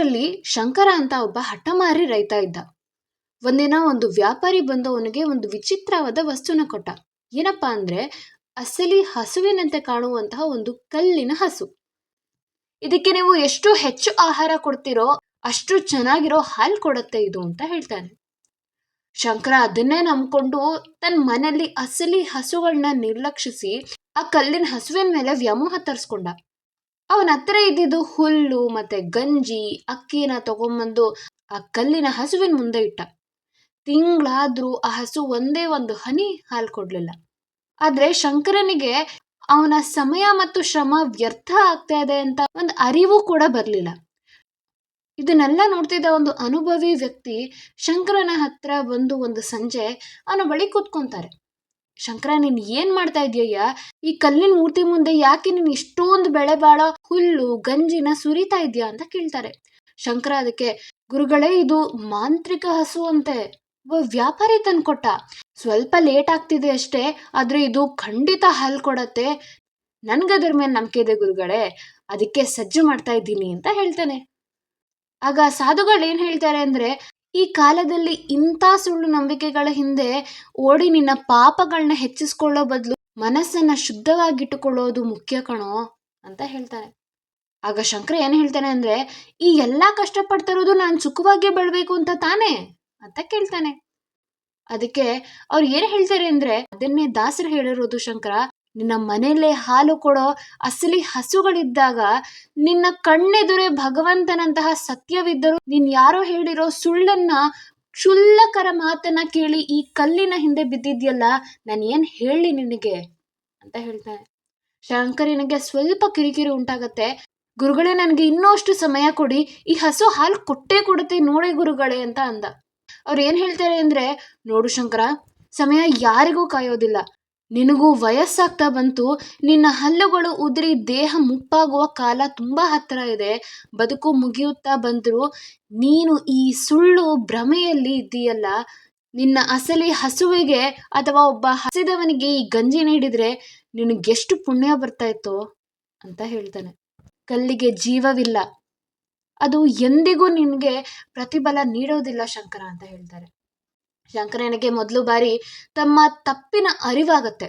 ಊರಲ್ಲಿ ಶಂಕರ ಅಂತ ಒಬ್ಬ ಹಠಮಾರಿ ರೈತ ಇದ್ದ. ಒಂದಿನ ಒಂದು ವ್ಯಾಪಾರಿ ಬಂದು ಅವನಿಗೆ ಒಂದು ವಿಚಿತ್ರವಾದ ವಸ್ತುನ ಕೊಟ್ಟ. ಏನಪ್ಪಾ ಅಂದ್ರೆ ಅಸಲಿ ಹಸುವಿನಂತೆ ಕಾಣುವಂತಹ ಒಂದು ಕಲ್ಲಿನ ಹಸು. ಇದಕ್ಕೆ ನೀವು ಎಷ್ಟು ಹೆಚ್ಚು ಆಹಾರ ಕೊಡ್ತೀರೋ ಅಷ್ಟು ಚೆನ್ನಾಗಿರೋ ಹಾಲು ಕೊಡುತ್ತೆ ಇದು ಅಂತ ಹೇಳ್ತಾನೆ. ಶಂಕರ ಅದನ್ನೇ ನಂಬ್ಕೊಂಡು ತನ್ನ ಮನೆಯಲ್ಲಿ ಅಸಲಿ ಹಸುಗಳನ್ನ ನಿರ್ಲಕ್ಷಿಸಿ ಆ ಕಲ್ಲಿನ ಹಸುವಿನ ಮೇಲೆ ವ್ಯಾಮೋಹ ತರಿಸ್ಕೊಂಡ. ಅವನ ಹತ್ರ ಇದ್ದಿದ್ದು ಹುಲ್ಲು ಮತ್ತೆ ಗಂಜಿ ಅಕ್ಕಿನ ತಗೊಂಬಂದು ಆ ಕಲ್ಲಿನ ಹಸುವಿನ ಮುಂದೆ ಇಟ್ಟ. ತಿಂಗಳಾದ್ರೂ ಆ ಹಸು ಒಂದೇ ಒಂದು ಹನಿ ಹಾಲು ಕೊಡ್ಲಿಲ್ಲ. ಆದ್ರೆ ಶಂಕರನಿಗೆ ಅವನ ಸಮಯ ಮತ್ತು ಶ್ರಮ ವ್ಯರ್ಥ ಆಗ್ತಾ ಇದೆ ಅಂತ ಒಂದು ಅರಿವು ಕೂಡ ಬರ್ಲಿಲ್ಲ. ಇದನ್ನೆಲ್ಲ ನೋಡ್ತಿದ್ದ ಒಂದು ಅನುಭವಿ ವ್ಯಕ್ತಿ ಶಂಕರನ ಹತ್ರ ಬಂದು ಒಂದು ಸಂಜೆ ಅವನ ಬಳಿ ಕೂತ್ಕೊಂತಾರೆ. ಶಂಕರ, ನೀನ್ ಏನ್ ಮಾಡ್ತಾ ಇದೀಯ? ಈ ಕಲ್ಲಿನ ಮೂರ್ತಿ ಮುಂದೆ ಯಾಕೆ ನೀನ್ ಇಷ್ಟೊಂದು ಬೆಳೆ ಬಾಳೋ ಹುಲ್ಲು ಗಂಜಿನ ಸುರಿತಾ ಇದೀಯ ಅಂತ ಕೇಳ್ತಾರೆ. ಶಂಕರ ಅದಕ್ಕೆ, ಗುರುಗಳೇ, ಇದು ಮಾಂತ್ರಿಕ ಹಸು ಅಂತೆ, ವ್ಯಾಪಾರಿ ತಂದ್ಕೊಟ್ಟ. ಸ್ವಲ್ಪ ಲೇಟ್ ಆಗ್ತಿದೆ ಅಷ್ಟೇ, ಆದ್ರೆ ಇದು ಖಂಡಿತ ಹಾಲು ಕೊಡತ್ತೆ. ನನ್ಗದ್ರ ಮೇಲೆ ನಂಬಿಕೆ ಇದೆ ಗುರುಗಳೇ, ಅದಕ್ಕೆ ಸಜ್ಜು ಮಾಡ್ತಾ ಇದ್ದೀನಿ ಅಂತ ಹೇಳ್ತಾನೆ. ಆಗ ಸಾಧುಗಳು ಏನ್ ಹೇಳ್ತಾರೆ ಅಂದ್ರೆ, ಈ ಕಾಲದಲ್ಲಿ ಇಂಥ ಸುಳ್ಳು ನಂಬಿಕೆಗಳ ಹಿಂದೆ ಓಡಿ ನಿನ್ನ ಪಾಪಗಳನ್ನ ಹೆಚ್ಚಿಸ್ಕೊಳ್ಳೋ ಬದಲು ಮನಸ್ಸನ್ನ ಶುದ್ಧವಾಗಿಟ್ಟುಕೊಳ್ಳೋದು ಮುಖ್ಯ ಕಣೋ ಅಂತ ಹೇಳ್ತಾನೆ. ಆಗ ಶಂಕರ ಏನ್ ಹೇಳ್ತಾನೆ ಅಂದ್ರೆ, ಈ ಎಲ್ಲಾ ಕಷ್ಟಪಡ್ತಿರೋದು ನಾನು ಸುಖವಾಗಿ ಬೆಳ್ಬೇಕು ಅಂತ ತಾನೇ ಅಂತ ಕೇಳ್ತಾನೆ. ಅದಕ್ಕೆ ಅವ್ರು ಏನ್ ಹೇಳ್ತಾರೆ ಅಂದ್ರೆ, ಅದನ್ನೇ ದಾಸರು ಹೇಳಿರೋದು ಶಂಕರ, ನಿನ್ನ ಮನೆಯಲ್ಲೇ ಹಾಲು ಕೊಡೋ ಅಸಲಿ ಹಸುಗಳಿದ್ದಾಗ ನಿನ್ನ ಕಣ್ಣೆದುರೇ ಭಗವಂತನಂತಹ ಸತ್ಯವಿದ್ದರೂ ನೀನ್ ಯಾರೋ ಹೇಳಿರೋ ಸುಳ್ಳನ್ನ ಕ್ಷುಲ್ಲಕರ ಮಾತನ್ನ ಕೇಳಿ ಈ ಕಲ್ಲಿನ ಹಿಂದೆ ಬಿದ್ದಿದ್ಯಲ್ಲ, ನಾನು ಏನ್ ಹೇಳಿ ನಿನಗೆ ಅಂತ ಹೇಳ್ತಾನೆ. ಶಂಕರನಿಗೆ ಸ್ವಲ್ಪ ಕಿರಿಕಿರಿ ಉಂಟಾಗತ್ತೆ. ಗುರುಗಳೇ, ನನಗೆ ಇನ್ನಷ್ಟು ಸಮಯ ಕೊಡಿ, ಈ ಹಸು ಹಾಲು ಕೊಟ್ಟೇ ಕೊಡುತ್ತೆ ನೋಡಿ ಗುರುಗಳೇ ಅಂತ ಅಂದ. ಅವ್ರು ಏನ್ ಹೇಳ್ತಾರೆ ಅಂದ್ರೆ, ನೋಡು ಶಂಕರ, ಸಮಯ ಯಾರಿಗೂ ಕಾಯೋದಿಲ್ಲ. ನಿನಗೂ ವಯಸ್ಸಾಗ್ತಾ ಬಂತು, ನಿನ್ನ ಹಲ್ಲುಗಳು ಉದುರಿ ದೇಹ ಮುಪ್ಪಾಗುವ ಕಾಲ ತುಂಬಾ ಹತ್ರ ಇದೆ, ಬದುಕು ಮುಗಿಯುತ್ತಾ ಬಂದ್ರು ನೀನು ಈ ಸುಳ್ಳು ಭ್ರಮೆಯಲ್ಲಿ ಇದ್ದೀಯಲ್ಲ. ನಿನ್ನ ಅಸಲಿ ಹಸುವಿಗೆ ಅಥವಾ ಒಬ್ಬ ಹಸಿದವನಿಗೆ ಈ ಗಂಜಿ ನೀಡಿದ್ರೆ ನಿನಗೆಷ್ಟು ಪುಣ್ಯ ಬರ್ತಾ ಇತ್ತು ಅಂತ ಹೇಳ್ತಾನೆ. ಕಲ್ಲಿಗೆ ಜೀವವಿಲ್ಲ, ಅದು ಎಂದಿಗೂ ನಿನಗೆ ಪ್ರತಿಫಲ ನೀಡೋದಿಲ್ಲ ಶಂಕರ ಅಂತ ಹೇಳ್ತಾರೆ. ಶಂಕರನಿಗೆ ಮೊದಲು ಬಾರಿ ತಮ್ಮ ತಪ್ಪಿನ ಅರಿವಾಗತ್ತೆ.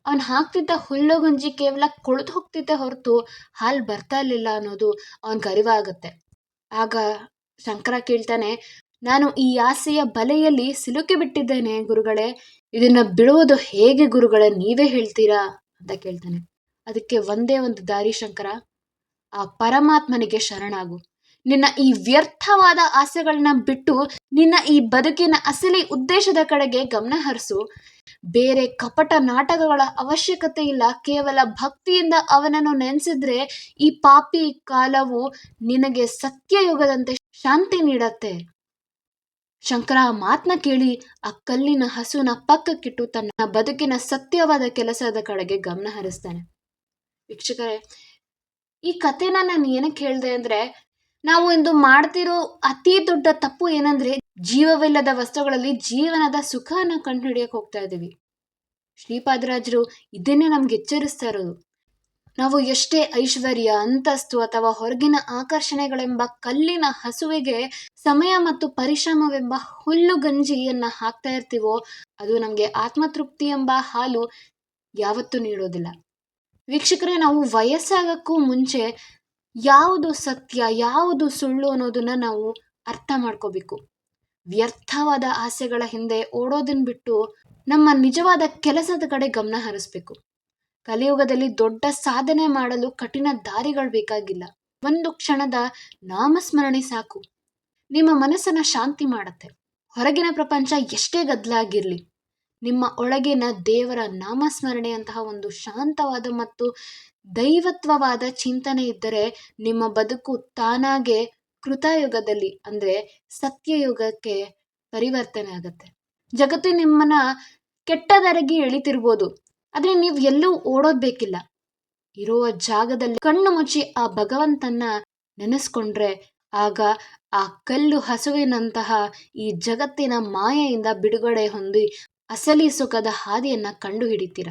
ಅವನ್ ಹಾಕ್ತಿದ್ದ ಹುಲ್ಲು ಗಂಜಿ ಕೇವಲ ಕೊಳೆತು ಹೋಗ್ತಿದ್ದೆ ಹೊರತು ಹಾಲು ಬರ್ತಾ ಇರ್ಲಿಲ್ಲ ಅನ್ನೋದು ಅವನ್ಗೆ ಅರಿವಾಗತ್ತೆ. ಆಗ ಶಂಕರ ಕೇಳ್ತಾನೆ, ನಾನು ಈ ಆಸೆಯ ಬಲೆಯಲ್ಲಿ ಸಿಲುಕಿ ಬಿಟ್ಟಿದ್ದೇನೆ ಗುರುಗಳೇ, ಇದನ್ನ ಬಿಡುವುದು ಹೇಗೆ ಗುರುಗಳೇ, ನೀವೇ ಹೇಳ್ತೀರಾ ಅಂತ ಕೇಳ್ತಾನೆ. ಅದಕ್ಕೆ ಒಂದೇ ಒಂದು ದಾರಿ ಶಂಕರ, ಆ ಪರಮಾತ್ಮನಿಗೆ ಶರಣಾಗು. ನಿನ್ನ ಈ ವ್ಯರ್ಥವಾದ ಆಸೆಗಳನ್ನ ಬಿಟ್ಟು ನಿನ್ನ ಈ ಬದುಕಿನ ಅಸಲಿ ಉದ್ದೇಶದ ಕಡೆಗೆ ಗಮನ ಹರಿಸು. ಬೇರೆ ಕಪಟ ನಾಟಕಗಳ ಅವಶ್ಯಕತೆ ಇಲ್ಲ. ಕೇವಲ ಭಕ್ತಿಯಿಂದ ಅವನನ್ನು ನೆನೆಸಿದ್ರೆ ಈ ಪಾಪಿ ಕಾಲವು ನಿನಗೆ ಸತ್ಯಯುಗದಂತೆ ಶಾಂತಿ ನೀಡತ್ತೆ. ಶಂಕರ ಆ ಮಾತನ್ನ ಕೇಳಿ ಆ ಕಲ್ಲಿನ ಹಸುನ ಪಕ್ಕಕ್ಕಿಟ್ಟು ತನ್ನ ಬದುಕಿನ ಸತ್ಯವಾದ ಕೆಲಸದ ಕಡೆಗೆ ಗಮನ ಹರಿಸ್ತಾನೆ. ವೀಕ್ಷಕರೇ, ಈ ಕಥೆನ ನಾನು ಏನಕ್ಕೆ ಹೇಳ್ದೆ ಅಂದ್ರೆ, ನಾವು ಇಂದು ಮಾಡ್ತಿರೋ ಅತಿ ದೊಡ್ಡ ತಪ್ಪು ಏನಂದ್ರೆ, ಜೀವವಿಲ್ಲದ ವಸ್ತುಗಳಲ್ಲಿ ಜೀವನದ ಸುಖನ ಕಂಡುಹಿಡಿಯಕ್ ಹೋಗ್ತಾ ಇದೀವಿ. ಶ್ರೀಪಾದರಾಜರು ಇದನ್ನೇ ನಮ್ಗೆ ಎಚ್ಚರಿಸ್ತಾ ಇರೋದು. ನಾವು ಎಷ್ಟೇ ಐಶ್ವರ್ಯ, ಅಂತಸ್ತು ಅಥವಾ ಹೊರಗಿನ ಆಕರ್ಷಣೆಗಳೆಂಬ ಕಲ್ಲಿನ ಹಸುವಿಗೆ ಸಮಯ ಮತ್ತು ಪರಿಶ್ರಮವೆಂಬ ಹುಲ್ಲು ಗಂಜಿಯನ್ನ ಹಾಕ್ತಾ ಇರ್ತೀವೋ, ಅದು ನಮ್ಗೆ ಆತ್ಮತೃಪ್ತಿ ಎಂಬ ಹಾಲು ಯಾವತ್ತೂ ನೀಡೋದಿಲ್ಲ. ವೀಕ್ಷಕರೇ, ನಾವು ವಯಸ್ಸಾಗಕ್ಕೂ ಮುಂಚೆ ಯಾವುದು ಸತ್ಯ ಯಾವುದು ಸುಳ್ಳು ಅನ್ನೋದನ್ನ ನಾವು ಅರ್ಥ ಮಾಡ್ಕೋಬೇಕು. ವ್ಯರ್ಥವಾದ ಆಸೆಗಳ ಹಿಂದೆ ಓಡೋದನ್ನ ಬಿಟ್ಟು ನಮ್ಮ ನಿಜವಾದ ಕೆಲಸದ ಕಡೆ ಗಮನ ಹರಿಸ್ಬೇಕು. ಕಲಿಯುಗದಲ್ಲಿ ದೊಡ್ಡ ಸಾಧನೆ ಮಾಡಲು ಕಠಿಣ ದಾರಿಗಳು ಬೇಕಾಗಿಲ್ಲ. ಒಂದು ಕ್ಷಣದ ನಾಮಸ್ಮರಣೆ ಸಾಕು, ನಿಮ್ಮ ಮನಸ್ಸನ್ನ ಶಾಂತಿ ಮಾಡತ್ತೆ. ಹೊರಗಿನ ಪ್ರಪಂಚ ಎಷ್ಟೇ ಗದ್ದಲಾಗಿರ್ಲಿ, ನಿಮ್ಮ ಒಳಗಿನ ದೇವರ ನಾಮಸ್ಮರಣೆಯಂತಹ ಒಂದು ಶಾಂತವಾದ ಮತ್ತು ದೈವತ್ವವಾದ ಚಿಂತನೆ ಇದ್ದರೆ ನಿಮ್ಮ ಬದುಕು ತಾನಾಗೆ ಕೃತಯುಗದಲ್ಲಿ ಅಂದ್ರೆ ಸತ್ಯಯುಗಕ್ಕೆ ಪರಿವರ್ತನೆ ಆಗತ್ತೆ. ಜಗತ್ತು ನಿಮ್ಮನ್ನ ಕೆಟ್ಟ ದಾರಿಗೆ ಎಳಿತಿರ್ಬೋದು, ಆದ್ರೆ ನೀವು ಎಲ್ಲೂ ಓಡೋದ್ ಬೇಕಿಲ್ಲ. ಇರುವ ಜಾಗದಲ್ಲಿ ಕಣ್ಣು ಮುಚ್ಚಿ ಆ ಭಗವಂತನ ನೆನೆಸ್ಕೊಂಡ್ರೆ ಆಗ ಆ ಕಲ್ಲು ಹಸುವಿನಂತಹ ಈ ಜಗತ್ತಿನ ಮಾಯೆಯಿಂದ ಬಿಡುಗಡೆ ಹೊಂದಿ ಅಸಲಿ ಸುಖದ ಹಾದಿಯನ್ನ ಕಂಡು ಹಿಡಿತೀರ.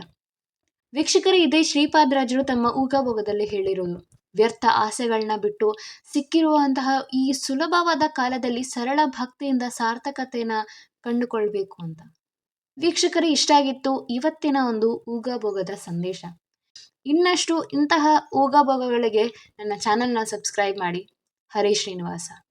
ವೀಕ್ಷಕರೇ, ಇದೇ ಶ್ರೀಪಾದರಾಜರು ತಮ್ಮ ಊಗಭೋಗದಲ್ಲಿ ಹೇಳಿರೋದು. ವ್ಯರ್ಥ ಆಸೆಗಳನ್ನ ಬಿಟ್ಟು ಸಿಕ್ಕಿರುವಂತಹ ಈ ಸುಲಭವಾದ ಕಾಲದಲ್ಲಿ ಸರಳ ಭಕ್ತಿಯಿಂದ ಸಾರ್ಥಕತೆನ ಕಂಡುಕೊಳ್ಬೇಕು ಅಂತ. ವೀಕ್ಷಕರೇ, ಇಷ್ಟ ಆಗಿತ್ತು ಇವತ್ತಿನ ಒಂದು ಊಗಾಬೋಗದ ಸಂದೇಶ. ಇನ್ನಷ್ಟು ಇಂತಹ ಊಗಾಬೋಗಗಳಿಗೆ ನನ್ನ ಚಾನಲ್ನ ಸಬ್ಸ್ಕ್ರೈಬ್ ಮಾಡಿ. ಹರೇ ಶ್ರೀನಿವಾಸ.